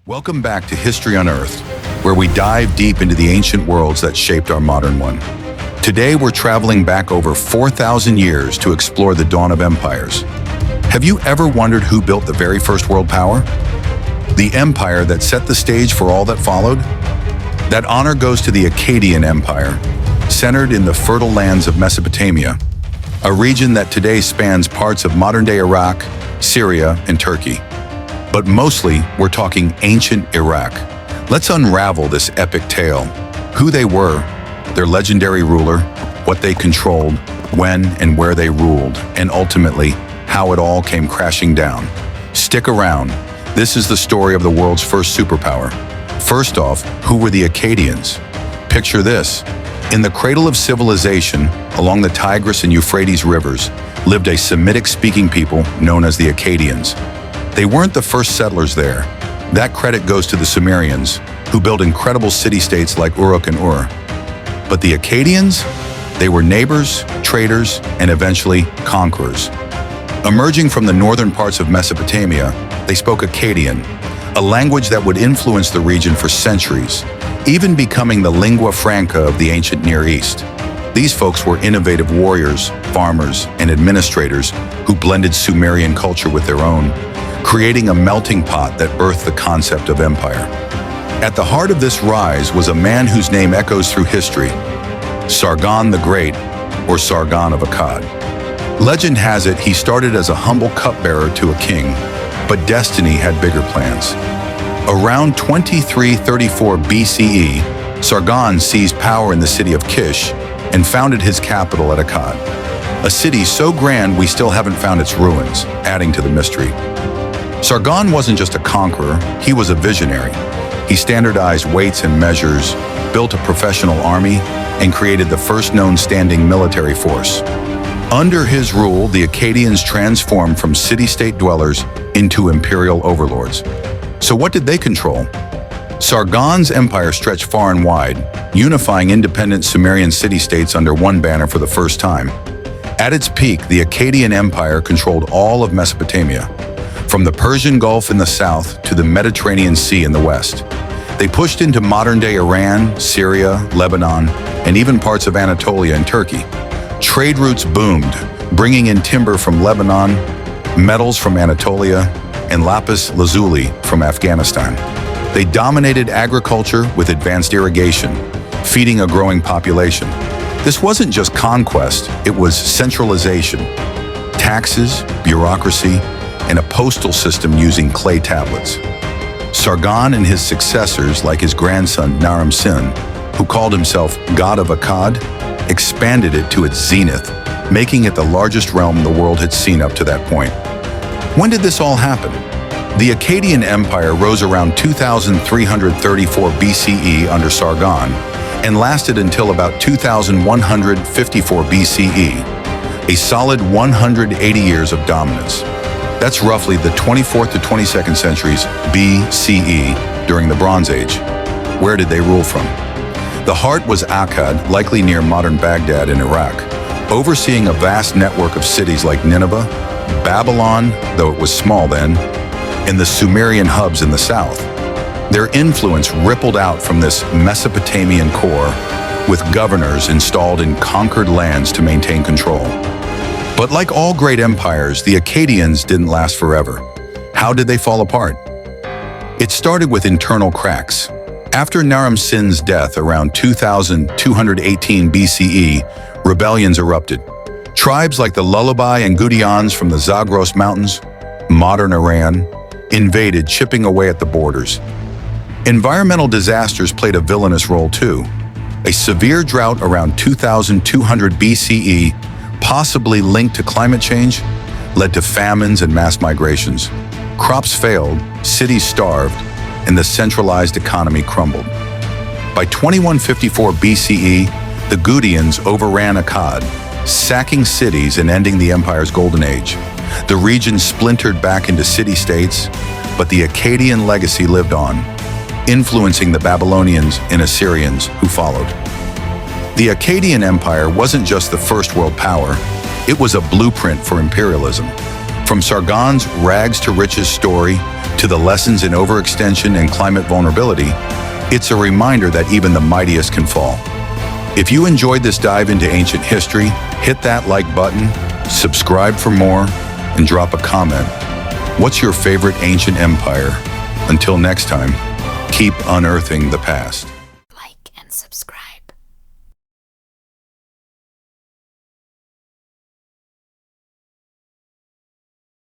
Welcome back to History Unearthed, where we dive deep into the ancient worlds that shaped our modern one. Today, we're traveling back over 4,000 years to explore the dawn of empires. Have you ever wondered who built the very first world power? The empire that set the stage for all that followed? That honor goes to the Akkadian Empire, centered in the fertile lands of Mesopotamia, a region that today spans parts of modern-day Iraq, Syria, and Turkey. But mostly, we're talking ancient Iraq. Let's unravel this epic tale. Who they were, their legendary ruler, what they controlled, when and where they ruled, and ultimately, how it all came crashing down. Stick around. This is the story of the world's first superpower. First off, who were the Akkadians? Picture this. In the cradle of civilization, along the Tigris and Euphrates rivers, lived a Semitic-speaking people known as the Akkadians. They weren't the first settlers there. That credit goes to the Sumerians, who built incredible city-states like Uruk and Ur. But the Akkadians? They were neighbors, traders, and eventually conquerors. Emerging from the northern parts of Mesopotamia, they spoke Akkadian, a language that would influence the region for centuries, even becoming the lingua franca of the ancient Near East. These folks were innovative warriors, farmers, and administrators who blended Sumerian culture with their own, creating a melting pot that birthed the concept of empire. At the heart of this rise was a man whose name echoes through history, Sargon the Great, or Sargon of Akkad. Legend has it he started as a humble cupbearer to a king, but destiny had bigger plans. Around 2334 BCE, Sargon seized power in the city of Kish and founded his capital at Akkad, a city so grand we still haven't found its ruins, adding to the mystery. Sargon wasn't just a conqueror, he was a visionary. He standardized weights and measures, built a professional army, and created the first known standing military force. Under his rule, the Akkadians transformed from city-state dwellers into imperial overlords. So what did they control? Sargon's empire stretched far and wide, unifying independent Sumerian city-states under one banner for the first time. At its peak, the Akkadian Empire controlled all of Mesopotamia, from the Persian Gulf in the south to the Mediterranean Sea in the west. They pushed into modern-day Iran, Syria, Lebanon, and even parts of Anatolia and Turkey. Trade routes boomed, bringing in timber from Lebanon, metals from Anatolia, and lapis lazuli from Afghanistan. They dominated agriculture with advanced irrigation, feeding a growing population. This wasn't just conquest, it was centralization. Taxes, bureaucracy, and a postal system using clay tablets. Sargon and his successors, like his grandson Naram-Sin, who called himself God of Akkad, expanded it to its zenith, making it the largest realm the world had seen up to that point. When did this all happen? The Akkadian Empire rose around 2334 BCE under Sargon and lasted until about 2154 BCE, a solid 180 years of dominance. That's roughly the 24th to 22nd centuries BCE during the Bronze Age. Where did they rule from? The heart was Akkad, likely near modern Baghdad in Iraq, overseeing a vast network of cities like Nineveh, Babylon, though it was small then, and the Sumerian hubs in the south. Their influence rippled out from this Mesopotamian core, with governors installed in conquered lands to maintain control. But like all great empires, the Akkadians didn't last forever. How did they fall apart? It started with internal cracks. After Naram-Sin's death around 2218 BCE, rebellions erupted. Tribes like the Lullaby and Gutians from the Zagros Mountains, modern Iran, invaded, chipping away at the borders. Environmental disasters played a villainous role too. A severe drought around 2200 BCE, possibly linked to climate change, led to famines and mass migrations. Crops failed, cities starved, and the centralized economy crumbled. By 2154 BCE, the Gutians overran Akkad, sacking cities and ending the empire's golden age. The region splintered back into city-states, but the Akkadian legacy lived on, influencing the Babylonians and Assyrians who followed. The Akkadian Empire wasn't just the first world power, it was a blueprint for imperialism. From Sargon's rags to riches story to the lessons in overextension and climate vulnerability, it's a reminder that even the mightiest can fall. If you enjoyed this dive into ancient history, hit that like button, subscribe for more, and drop a comment. What's your favorite ancient empire? Until next time, keep unearthing the past.